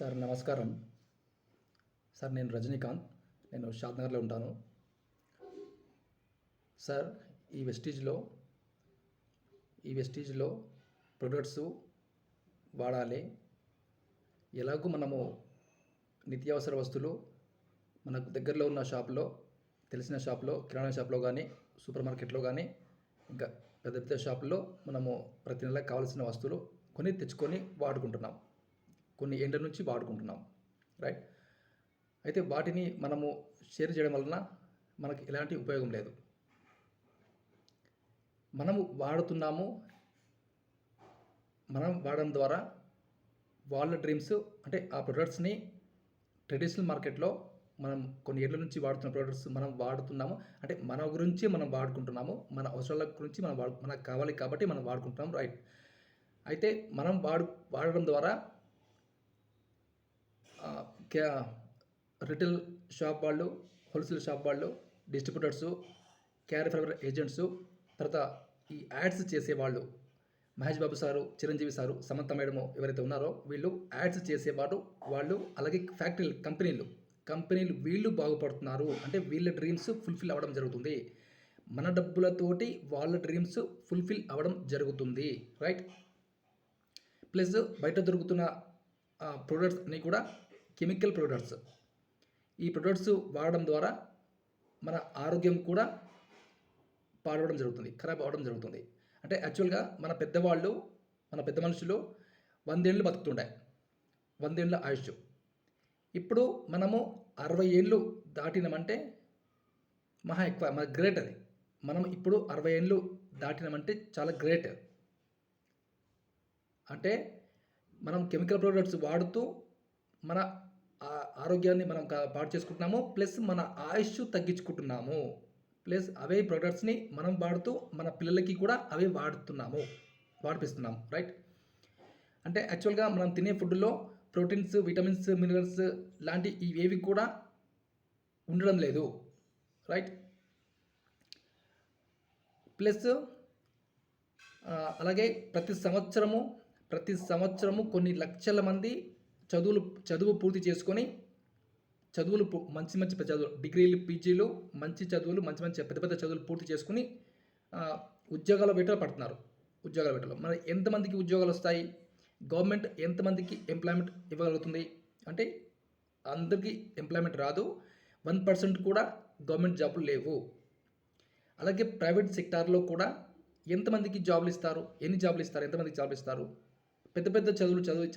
Sir నమస్కారం. Sir నేను రజనీకాంత్. నేను షాద్‌నగర్‌లో ఉంటాను. సార్ ఈ వెస్టీజ్‌లో ఈ వెస్టీజ్‌లో ప్రొడక్ట్స్ వాడాలి. ఎలాగో మనము నిత్యావసర వస్తువులు మనకు దగ్గరలో ఉన్న షాప్‌లో, తెలిసిన షాప్‌లో, కిరాణా షాప్‌లో గానీ, సూపర్ మార్కెట్‌లో గానీ, ఇంకా పెద్ద పెద్ద షాపుల్లో మనము ప్రతి నెల కావాల్సిన వస్తువులు కొని తెచ్చుకొని వాడుకుంటున్నాం. కొన్ని ఏండ్ల నుంచి వాడుకుంటున్నాం. రైట్. అయితే వాటిని మనము షేర్ చేయడం వలన మనకి ఎలాంటి ఉపయోగం లేదు. మనము వాడుతున్నాము. మనం వాడడం ద్వారా వాళ్ళ డ్రీమ్స్ అంటే ఆ ప్రొడక్ట్స్‌ని ట్రెడిషనల్ మార్కెట్‌లో మనం కొన్ని ఏళ్ల నుంచి వాడుతున్న ప్రొడక్ట్స్ మనం వాడుతున్నాము. అంటే మన గురించి మనం వాడుకుంటున్నాము. మన అవసరాల గురించి మనకు కావాలి కాబట్టి మనం వాడుకుంటున్నాం. రైట్. అయితే మనం వాడడం ద్వారా క్యా రిటైల్ షాప్ వాళ్ళు, హోల్‌సేల్ షాప్ వాళ్ళు, డిస్ట్రిబ్యూటర్సు, క్యారీ ఫార్వర్డ్ ఏజెంట్సు, తర్వాత ఈ యాడ్స్ చేసేవాళ్ళు, Mahesh Babu sir, Chiranjeevi sir, Samantha madam ఎవరైతే ఉన్నారో వీళ్ళు యాడ్స్ చేసేవారు వాళ్ళు, అలాగే ఫ్యాక్టరీలు, కంపెనీలు వీళ్ళు బాగుపడుతున్నారు. అంటే వీళ్ళ డ్రీమ్స్ ఫుల్‌ఫిల్ అవ్వడం జరుగుతుంది. మన డబ్బులతోటి వాళ్ళ డ్రీమ్స్ ఫుల్‌ఫిల్ అవ్వడం జరుగుతుంది. రైట్. ప్లస్ బయట దొరుకుతున్న ప్రొడక్ట్స్ అన్నీ కూడా కెమికల్ ప్రొడక్ట్స్. ఈ ప్రొడక్ట్స్ వాడడం ద్వారా మన ఆరోగ్యం కూడా పాడవడం జరుగుతుంది, ఖరాబ్ అవ్వడం జరుగుతుంది. అంటే యాక్చువల్‌గా మన పెద్ద మనుషులు 100 ఏళ్ళు బతుకుతుండే. 100 ఏళ్ల ఆయుష్షు. ఇప్పుడు మనము 60 ఏళ్ళు దాటినామంటే మహా ఎక్కువ. మన గ్రేట్ అది. మనం ఇప్పుడు 60 ఏళ్ళు దాటినామంటే చాలా గ్రేట్. అంటే మనం కెమికల్ ప్రొడక్ట్స్ వాడుతూ మన ఆరోగ్యాన్ని మనం పాడు చేసుకుంటున్నాము. ప్లస్ మన ఆయుష్షు తగ్గించుకుంటున్నాము. ప్లస్ అవే ప్రొడక్ట్స్‌ని మనం వాడుతూ మన పిల్లలకి కూడా అవే వాడిపిస్తున్నాము. రైట్. అంటే యాక్చువల్‌గా మనం తినే ఫుడ్‌లో ప్రోటీన్స్, విటమిన్స్, మినరల్స్ లాంటి ఇవేవి కూడా ఉండడం లేదు. రైట్. ప్లస్ అలాగే ప్రతి సంవత్సరము కొన్ని లక్షల మంది చదువు పూర్తి చేసుకొని మంచి చదువులు, డిగ్రీలు, పీజీలు, మంచి పెద్ద పెద్ద చదువులు పూర్తి చేసుకుని ఉద్యోగాల వేటలో పడుతున్నారు. మరి ఎంతమందికి ఉద్యోగాలు వస్తాయి? గవర్నమెంట్ ఎంతమందికి ఎంప్లాయ్మెంట్ ఇవ్వగలుగుతుంది? అంటే అందరికీ ఎంప్లాయ్మెంట్ రాదు. 1% కూడా గవర్నమెంట్ జాబులు లేవు. అలాగే ప్రైవేట్ సెక్టార్లో కూడా ఎంతమందికి జాబులు ఇస్తారు? ఎన్ని జాబులు ఇస్తారు? ఎంతమందికి జాబులు ఇస్తారు? పెద్ద పెద్ద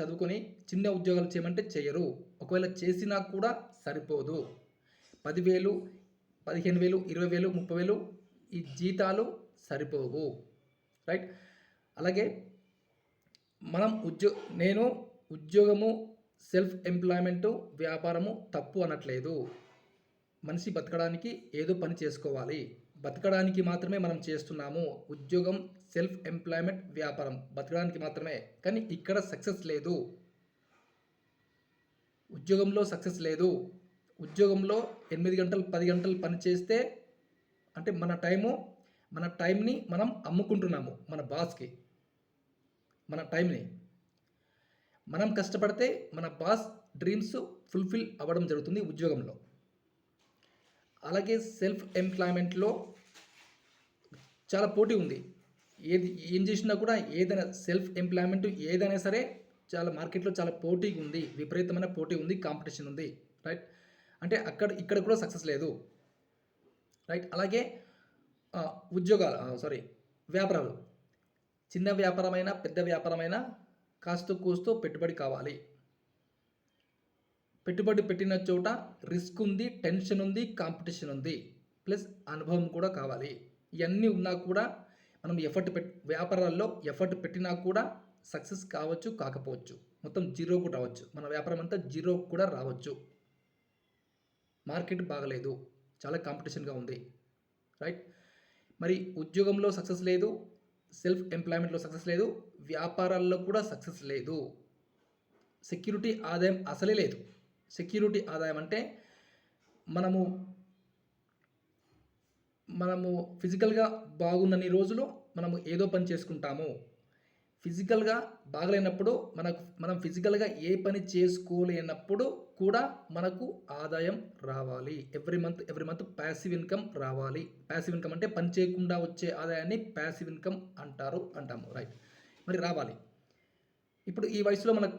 చదువుకొని చిన్న ఉద్యోగాలు చేయమంటే చేయరు. ఒకవేళ చేసినా కూడా సరిపోదు. 10,000, 15,000, 20,000, 30,000 ఈ జీతాలు సరిపోవు. రైట్. అలాగే నేను ఉద్యోగము, సెల్ఫ్ ఎంప్లాయ్మెంటు, వ్యాపారము తప్పు అనట్లేదు. మనిషి బతకడానికి ఏదో పని చేసుకోవాలి. బతకడానికి మాత్రమే మనం చేస్తున్నాము. ఉద్యోగం, సెల్ఫ్ ఎంప్లాయ్మెంట్, వ్యాపారం బతకడానికి మాత్రమే. కానీ ఇక్కడ సక్సెస్ లేదు. ఉద్యోగంలో సక్సెస్ లేదు. ఉద్యోగంలో 8 గంటలు, 10 గంటలు పని చేస్తే అంటే మన టైంని మనం అమ్ముకుంటున్నాము మన బాస్కి. మన టైంని మనం కష్టపడితే మన బాస్ డ్రీమ్స్ ఫుల్ఫిల్ అవ్వడం జరుగుతుంది ఉద్యోగంలో. అలాగే సెల్ఫ్ ఎంప్లాయ్మెంట్లో చాలా పోటీ ఉంది. ఏం చేసినా కూడా ఏదైనా సెల్ఫ్ ఎంప్లాయ్మెంట్ ఏదైనా సరే చాలా మార్కెట్లో చాలా పోటీగా ఉంది. విపరీతమైన పోటీ ఉంది. కాంపిటీషన్ ఉంది. రైట్. అంటే ఇక్కడ కూడా సక్సెస్ లేదు. రైట్. అలాగే వ్యాపారాలు. చిన్న వ్యాపారమైనా పెద్ద వ్యాపారమైనా కాస్త కూస్తో పెట్టుబడి కావాలి. పెట్టుబడి పెట్టిన చోట రిస్క్ ఉంది, టెన్షన్ ఉంది, కాంపిటీషన్ ఉంది, ప్లస్ అనుభవం కూడా కావాలి. ఇవన్నీ ఉన్నా కూడా మనం వ్యాపారాల్లో ఎఫర్ట్ పెట్టినా కూడా సక్సెస్ కావచ్చు, కాకపోవచ్చు. మొత్తం జీరో కూడా రావచ్చు. మన వ్యాపారం అంతా జీరో కూడా రావచ్చు. మార్కెట్ బాగలేదు. చాలా కాంపిటీషన్గా ఉంది. రైట్. మరి ఉద్యోగంలో సక్సెస్ లేదు, సెల్ఫ్ ఎంప్లాయ్మెంట్లో సక్సెస్ లేదు, వ్యాపారాల్లో కూడా సక్సెస్ లేదు. సెక్యూరిటీ ఆదాయం అసలే లేదు. సెక్యూరిటీ ఆదాయం అంటే మనము ఫిజికల్గా బాగున్నన్ని రోజులు మనము ఏదో పని చేసుకుంటాము. ఫిజికల్గా బాగలేనప్పుడు మనం ఫిజికల్గా ఏ పని చేసుకోలేనప్పుడు కూడా మనకు ఆదాయం రావాలి. ఎవ్రీ మంత్ ప్యాసివ్ ఇన్కమ్ రావాలి. ప్యాసివ్ ఇన్కమ్ అంటే పని చేయకుండా వచ్చే ఆదాయాన్ని ప్యాసివ్ ఇన్కమ్ అంటాము. రైట్. మరి రావాలి. ఇప్పుడు ఈ వయసులో మనకు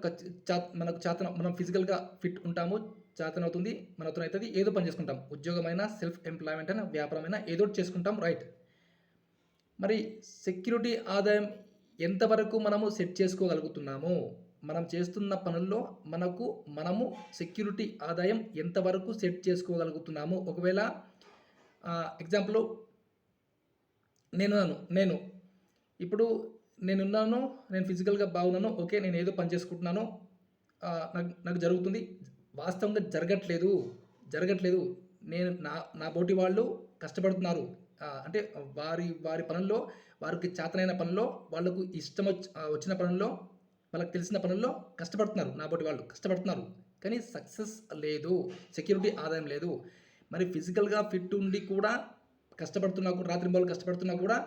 మనం ఫిజికల్గా ఫిట్ ఉంటాము, చేతనవుతుంది, మనతో అవుతుంది, ఏదో పని చేసుకుంటాం. ఉద్యోగమైనా, సెల్ఫ్ ఎంప్లాయ్మెంట్ అయినా, వ్యాపారమైనా ఏదో ఒకటి చేసుకుంటాం. రైట్. మరి సెక్యూరిటీ ఆదాయం ఎంతవరకు మనము సెట్ చేసుకోగలుగుతున్నాము? మనం చేస్తున్న పనుల్లో మనము సెక్యూరిటీ ఆదాయం ఎంతవరకు సెట్ చేసుకోగలుగుతున్నాము? ఒకవేళ ఎగ్జాంపుల్ నేను ఇప్పుడు నేనున్నాను, నేను ఫిజికల్గా బాగున్నాను, ఓకే, నేను ఏదో పని చేసుకుంటున్నాను, నాకు జరుగుతుంది. వాస్తవంగా జరగట్లేదు. నేను నా బోటి వాళ్ళు కష్టపడుతున్నారు. అంటే వారి పనుల్లో, వారికి చేతనైన పనుల్లో, వాళ్ళకు ఇష్టం వచ్చిన పనుల్లో, వాళ్ళకి తెలిసిన పనుల్లో కష్టపడుతున్నారు. నా బోటి వాళ్ళు కష్టపడుతున్నారు, కానీ సక్సెస్ లేదు, సెక్యూరిటీ ఆదాయం లేదు. మరి ఫిజికల్గా ఫిట్ ఉండి కూడా కష్టపడుతున్నా కూడా, రాత్రింబవళ్ళు కష్టపడుతున్నా కూడా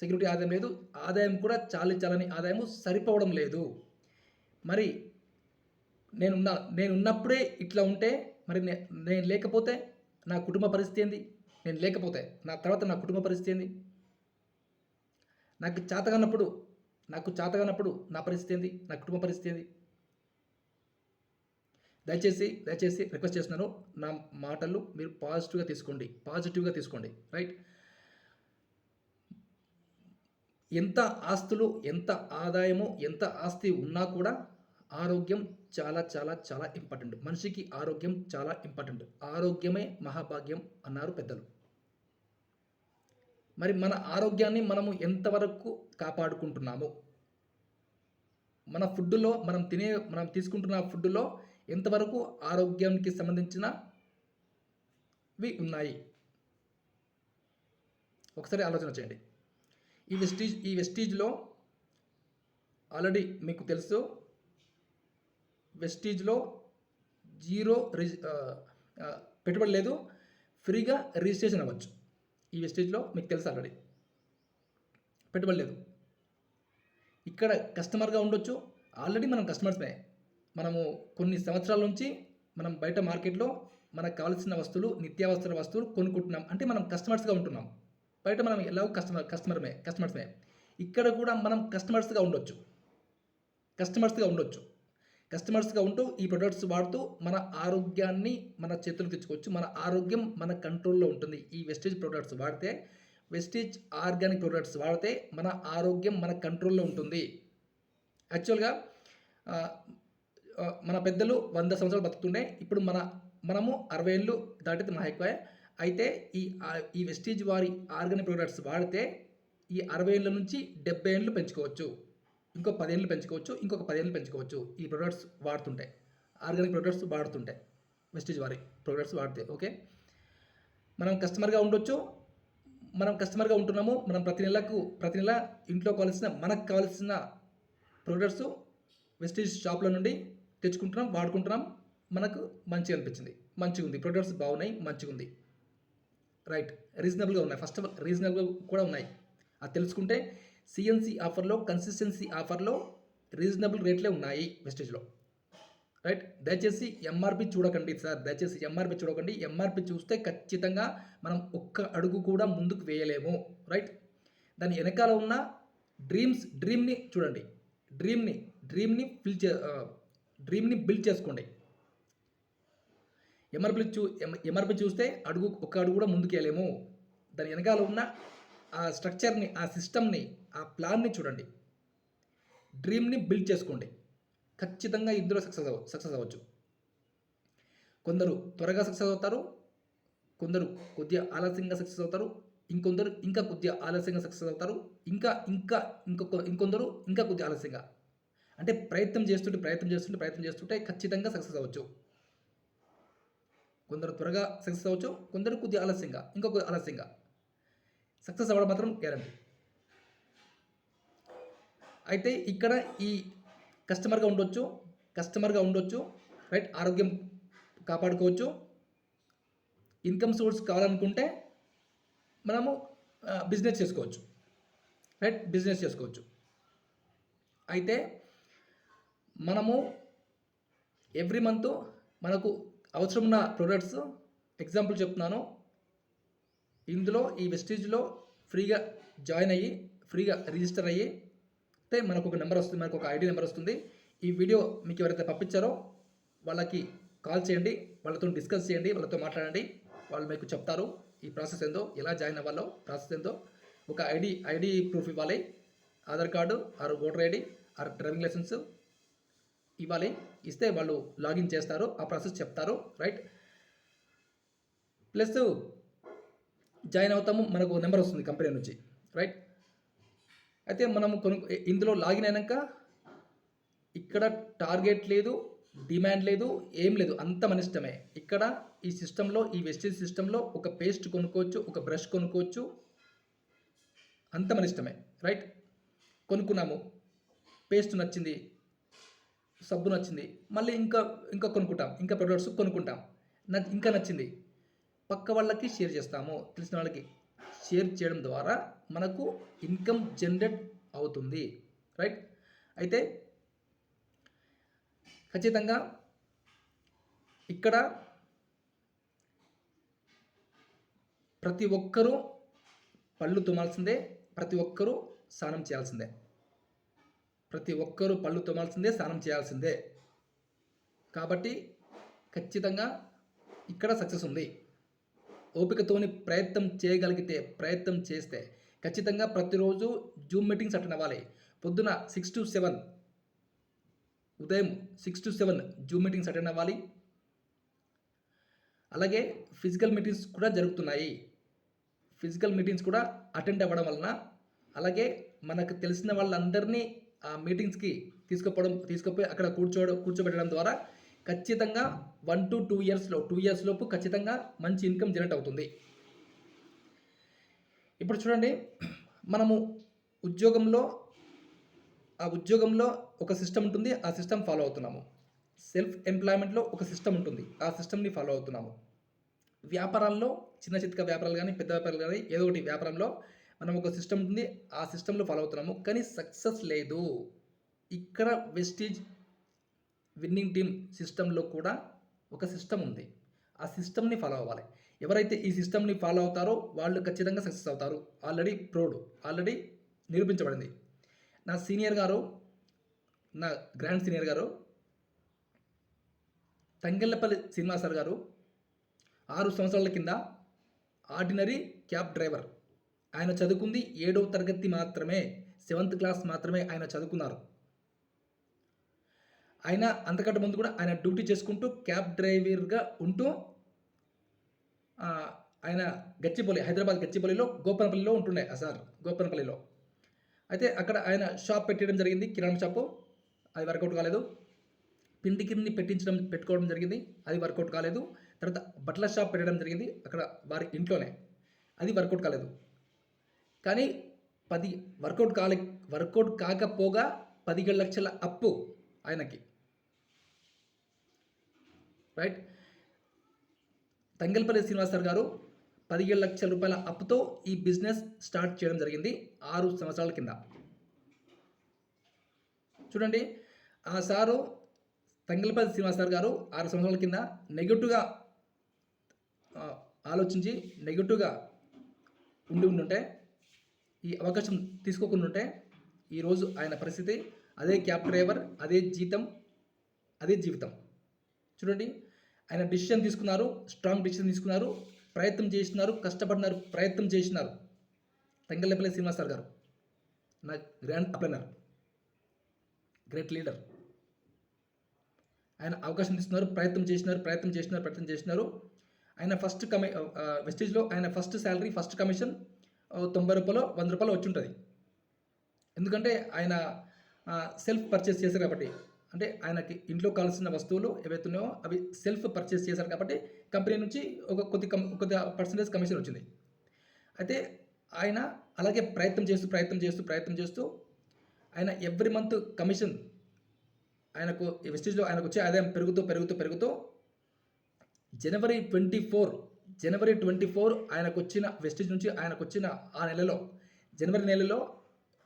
సెక్యూరిటీ ఆదాయం లేదు. ఆదాయం కూడా చాలని ఆదాయము సరిపోవడం లేదు. మరి నేనున్నప్పుడే ఇట్లా ఉంటే, మరి నేను లేకపోతే నా కుటుంబ పరిస్థితి ఏంది? నేను లేకపోతే నా కుటుంబ పరిస్థితి ఏంది? నాకు చేతగానప్పుడు నా పరిస్థితి ఏంది? నా కుటుంబ పరిస్థితి ఏంది? దయచేసి రిక్వెస్ట్ చేస్తున్నాను, నా మాటలు మీరు పాజిటివ్గా తీసుకోండి. రైట్. ఎంత ఆస్తులు, ఎంత ఆదాయము, ఎంత ఆస్తి ఉన్నా కూడా ఆరోగ్యం చాలా ఇంపార్టెంట్. మనిషికి ఆరోగ్యం చాలా ఇంపార్టెంట్. ఆరోగ్యమే మహాభాగ్యం అన్నారు పెద్దలు. మరి మన ఆరోగ్యాన్ని మనము ఎంతవరకు కాపాడుకుంటున్నాము? మన ఫుడ్లో మనం తీసుకుంటున్న ఫుడ్లో ఎంతవరకు ఆరోగ్యానికి సంబంధించినవి ఉన్నాయి? ఒకసారి ఆలోచన చేయండి. ఈ వెస్టీజ్లో ఆల్రెడీ మీకు తెలుసు, వెస్టీజ్లో జీరో పెట్టుబడి లేదు, ఫ్రీగా రిజిస్ట్రేషన్ అవ్వచ్చు. ఈ వెస్టీజ్లో మీకు తెలుసు ఆల్రెడీ పెట్టుబడి లేదు. ఇక్కడ కస్టమర్గా ఉండొచ్చు. ఆల్రెడీ మనం కస్టమర్స్మే. మనము కొన్ని సంవత్సరాల నుంచి మనం బయట మార్కెట్లో మనకు కావాల్సిన వస్తువులు, నిత్యావసర వస్తువులు కొనుక్కుంటున్నాం. అంటే మనం కస్టమర్స్గా ఉంటున్నాం. బయట మనం ఎలాగో కస్టమర్స్మే. ఇక్కడ కూడా మనం కస్టమర్స్గా ఉండొచ్చు. కస్టమర్స్గా ఉంటూ ఈ ప్రొడక్ట్స్ వాడుతూ మన ఆరోగ్యాన్ని మన చేతులు తెచ్చుకోవచ్చు. మన ఆరోగ్యం మన కంట్రోల్లో ఉంటుంది. ఈ వెస్టేజ్ ప్రొడక్ట్స్ వాడితే, వెస్టేజ్ ఆర్గానిక్ ప్రొడక్ట్స్ వాడితే మన ఆరోగ్యం మన కంట్రోల్లో ఉంటుంది. యాక్చువల్గా మన పెద్దలు 100 సంవత్సరాలు బతుకుతుండే. ఇప్పుడు మనము 60 ఏళ్ళు దాటితే మహా ఎక్కువే. అయితే ఈ వెస్టీజ్ వారి ఆర్గానిక్ ప్రొడక్ట్స్ వాడితే ఈ 60 ఏళ్ళ నుంచి 70 ఏళ్ళు పెంచుకోవచ్చు. ఇంకో 10 ఏళ్ళు పెంచుకోవచ్చు. ఇంకొక 10 ఏళ్ళు పెంచుకోవచ్చు. ఈ ప్రొడక్ట్స్ వాడుతుంటే, ఆర్గానిక్ ప్రొడక్ట్స్ వాడుతుంటే, వెస్టీజ్ వారి ప్రొడక్ట్స్ వాడితే. ఓకే, మనం కస్టమర్గా ఉండొచ్చు. మనం కస్టమర్గా ఉంటున్నాము. మనం ప్రతి నెల ఇంట్లో మనకు కావాల్సిన ప్రొడక్ట్స్ వెస్టీజ్ షాప్ల నుండి తెచ్చుకుంటున్నాం, వాడుకుంటున్నాం. మనకు మంచిగా అనిపించింది, మంచిగా ఉంది, ప్రొడక్ట్స్ బాగున్నాయి, మంచిగా ఉంది. రైట్. రీజనబుల్గా ఉన్నాయి. ఫస్ట్ ఆఫ్ ఆల్ రీజనబుల్ కూడా ఉన్నాయి. అది తెలుసుకుంటే సిఎన్సి ఆఫర్లో, కన్సిస్టెన్సీ ఆఫర్లో రీజనబుల్ రేట్లే ఉన్నాయి వెస్టేజ్లో. రైట్. దయచేసి ఎంఆర్పి చూడకండి సార్, దయచేసి ఎంఆర్పి చూడకండి. ఎంఆర్పి చూస్తే ఖచ్చితంగా మనం ఒక్క అడుగు కూడా ముందుకు వేయలేము. రైట్. దాని వెనకాల ఉన్న డ్రీమ్ని చూడండి. డ్రీమ్ని బిల్డ్ చేసుకోండి. ఎంఆర్పి చూస్తే ఒక్క అడుగు కూడా ముందుకు వేయలేము. దాని వెనకాల ఉన్న ఆ స్ట్రక్చర్ని, ఆ సిస్టమ్ని, ఆ ప్లాన్ని చూడండి. డ్రీమ్ని బిల్డ్ చేసుకోండి. ఖచ్చితంగా ఇందులో సక్సెస్ అవ్వచ్చు. కొందరు త్వరగా సక్సెస్ అవుతారు, కొందరు కొద్దిగా ఆలస్యంగా సక్సెస్ అవుతారు, ఇంకొందరు ఇంకా కొద్దిగా ఆలస్యంగా సక్సెస్ అవుతారు, ఇంకొందరు ఇంకా కొద్దిగా ఆలస్యంగా. అంటే ప్రయత్నం చేస్తుంటే ఖచ్చితంగా సక్సెస్ అవ్వచ్చు. కొందరు త్వరగా సక్సెస్ అవ్వచ్చు, కొందరు కొద్దిగా ఆలస్యంగా, ఇంకొక ఆలస్యంగా. సక్సెస్ అవ్వడం మాత్రం గ్యారంటీ. అయితే ఇక్కడ ఈ కస్టమర్గా ఉండొచ్చు. రైట్. ఆరోగ్యం కాపాడుకోవచ్చు. ఇన్కమ్ సోర్స్ కావాలనుకుంటే మనము బిజినెస్ చేసుకోవచ్చు. రైట్. బిజినెస్ చేసుకోవచ్చు. అయితే మనము ఎవ్రీ మంత్ మనకు అవసరం ఉన్న ప్రొడక్ట్స్ ఎగ్జాంపుల్ చెప్తున్నాను. ఇందులో ఈ వెస్టీజ్లో ఫ్రీగా జాయిన్ అయ్యి ఫ్రీగా రిజిస్టర్ అయ్యి అయితే మనకు ఒక నెంబర్ వస్తుంది, మనకు ఒక ఐడి నెంబర్ వస్తుంది. ఈ వీడియో మీకు ఎవరైతే పంపించారో వాళ్ళకి కాల్ చేయండి, వాళ్ళతో డిస్కస్ చేయండి, వాళ్ళతో మాట్లాడండి. వాళ్ళు మీకు చెప్తారు ఈ ప్రాసెస్ ఏందో, ఎలా జాయిన్ అవ్వాలో ప్రాసెస్ ఏందో. ఒక ఐడి ప్రూఫ్ ఇవ్వాలి, Aadhaar card or voter ID or driving licence ఇవ్వాలి. ఇస్తే వాళ్ళు లాగిన్ చేస్తారు, ఆ ప్రాసెస్ చెప్తారు, రైట్. ప్లస్ జాయిన్ అవుతాము, మనకు నెంబర్ వస్తుంది కంపెనీ నుంచి, రైట్. అయితే మనము ఇందులో లాగిన్ అయినాక ఇక్కడ టార్గెట్ లేదు, డిమాండ్ లేదు, ఏం లేదు, అంత మన ఇష్టమే. ఇక్కడ ఈ సిస్టంలో, ఈ వెస్టేజ్ సిస్టంలో ఒక పేస్ట్ కొనుక్కోవచ్చు, ఒక బ్రష్ కొనుక్కోవచ్చు, అంత మన ఇష్టమే, రైట్. కొనుక్కున్నాము, పేస్ట్ నచ్చింది, సబ్బు నచ్చింది, మళ్ళీ ఇంకా కొనుక్కుంటాం, ఇంకా ప్రొడక్ట్స్ కొనుక్కుంటాం, ఇంకా నచ్చింది, పక్క వాళ్ళకి షేర్ చేస్తాము, తెలిసిన వాళ్ళకి షేర్ చేయడం ద్వారా మనకు ఇన్కమ్ జనరేట్ అవుతుంది, రైట్. అయితే ఖచ్చితంగా ఇక్కడ ప్రతి ఒక్కరూ పళ్ళు తోమాల్సిందే, ప్రతి ఒక్కరూ స్నానం చేయాల్సిందే, ప్రతి ఒక్కరూ పళ్ళు తోమాల్సిందే, స్నానం చేయాల్సిందే. కాబట్టి ఖచ్చితంగా ఇక్కడ సక్సెస్ ఉంది. ఓపికతోని ప్రయత్నం చేస్తే ఖచ్చితంగా ప్రతిరోజు జూమ్ మీటింగ్స్ అటెండ్ అవ్వాలి. పొద్దున 6 to 7, ఉదయం 6 to 7 జూమ్ మీటింగ్స్ అటెండ్ అవ్వాలి. అలాగే ఫిజికల్ మీటింగ్స్ కూడా జరుగుతున్నాయి. ఫిజికల్ మీటింగ్స్ కూడా అటెండ్ అవ్వడం వలన, అలాగే మనకు తెలిసిన వాళ్ళందరినీ ఆ మీటింగ్స్కి తీసుకుపోయి అక్కడ కూర్చోబెట్టడం ద్వారా ఖచ్చితంగా 1 to 2 years లోపు ఖచ్చితంగా మంచి ఇన్కమ్ జనరేట్ అవుతుంది. ఇప్పుడు చూడండి, మనము ఉద్యోగంలో ఒక సిస్టమ్ ఉంటుంది, ఆ సిస్టమ్ ఫాలో అవుతున్నాము. సెల్ఫ్ ఎంప్లాయ్మెంట్లో ఒక సిస్టమ్ ఉంటుంది, ఆ సిస్టమ్ని ఫాలో అవుతున్నాము. వ్యాపారాల్లో చిన్న చితక వ్యాపారాలు కానీ పెద్ద వ్యాపారాలు కానీ ఏదో ఒకటి వ్యాపారంలో మనం ఒక సిస్టమ్ ఉంటుంది, ఆ సిస్టంలో ఫాలో అవుతున్నాము, కానీ సక్సెస్ లేదు. ఇక్కడ వెస్టీజ్ విన్నింగ్ టీమ్ సిస్టంలో కూడా ఒక సిస్టమ్ ఉంది, ఆ సిస్టమ్ని ఫాలో అవ్వాలి. ఎవరైతే ఈ సిస్టమ్ని ఫాలో అవుతారో వాళ్ళు ఖచ్చితంగా సక్సెస్ అవుతారు. ఆల్రెడీ నిరూపించబడింది. నా గ్రాండ్ సీనియర్ గారు తంగెళ్లపల్లి శ్రీనివాస్ సార్ గారు 6 సంవత్సరాల కింద ఆర్డినరీ క్యాబ్ డ్రైవర్. ఆయన చదువుకుంది 7వ తరగతి మాత్రమే, 7th క్లాస్ మాత్రమే ఆయన చదువుకున్నారు. ఆయన అంతకంటే ముందు కూడా ఆయన డ్యూటీ చేసుకుంటూ క్యాబ్ డ్రైవర్గా ఉంటూ ఆయన హైదరాబాద్ గచ్చిబౌలిలో గోపనపల్లిలో ఉంటుండే సార్, గోపనపల్లిలో. అయితే అక్కడ ఆయన షాప్ పెట్టడం జరిగింది, కిరాణా షాపు. అది వర్కౌట్ కాలేదు. పిండి కింది పెట్టుకోవడం జరిగింది, అది వర్కౌట్ కాలేదు. తర్వాత బట్టల షాప్ పెట్టడం జరిగింది అక్కడ వారి ఇంట్లోనే, అది వర్కౌట్ కాలేదు. కానీ వర్కౌట్ కాకపోగా 17 లక్షల అప్పు ఆయనకి, రైట్. తంగెళ్లపల్లి శ్రీనివాస్ సార్ గారు 17 లక్షల రూపాయల అప్పుతో ఈ బిజినెస్ స్టార్ట్ చేయడం జరిగింది 6 సంవత్సరాల కింద. చూడండి, ఆ సారు తంగెళ్లపల్లి శ్రీనివాస్ సార్ గారు 6 సంవత్సరాల కింద నెగిటివ్గా ఆలోచించి నెగిటివ్గా ఉంటే, ఈ అవకాశం తీసుకోకుండా ఉంటే ఈరోజు ఆయన పరిస్థితి అదే క్యాబ్ డ్రైవర్, అదే జీతం, అదే జీవితం. చూడండి, ఆయన డిసిషన్ తీసుకున్నారు, స్ట్రాంగ్ డిసిషన్ తీసుకున్నారు, ప్రయత్నం చేసినారు, కష్టపడినారు, ప్రయత్నం చేసినారు. తంగెళ్లపల్లి శ్రీనివాస్ సార్ గారు నా గ్రాండ్ అప్లైనర్, గ్రేట్ లీడర్. ఆయన అవకాశం తీసుకున్నారు, ప్రయత్నం చేసినారు. ఆయన ఫస్ట్ వెస్టీజ్లో ఆయన ఫస్ట్ శాలరీ, ఫస్ట్ కమిషన్ 90 రూపాయలు, 100 రూపాయలు వచ్చి ఉంటుంది. ఎందుకంటే ఆయన సెల్ఫ్ పర్చేస్ చేశారు కాబట్టి, అంటే ఆయనకి ఇంట్లో కావాల్సిన వస్తువులు ఏవైతే ఉన్నాయో అవి సెల్ఫ్ పర్చేస్ చేశారు కాబట్టి కంపెనీ నుంచి ఒక కొద్ది పర్సెంటేజ్ కమిషన్ వచ్చింది. అయితే ఆయన అలాగే ప్రయత్నం చేస్తూ ఆయన ఎవ్రీ మంత్ కమిషన్ ఆయనకు వెస్టీజ్లో ఆయనకు వచ్చే ఆదాయం పెరుగుతూ జనవరి 24 ఆయనకు వచ్చిన వెస్టీజ్ నుంచి ఆయనకు వచ్చిన ఆ నెలలో, జనవరి నెలలో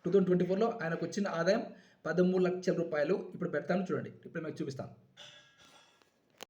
2024లో ఆయనకు వచ్చిన ఆదాయం 13 లక్షల రూపాయలు ఇప్పుడు పెడతాను చూడండి. ఇప్పుడు మీకు చూపిస్తాను.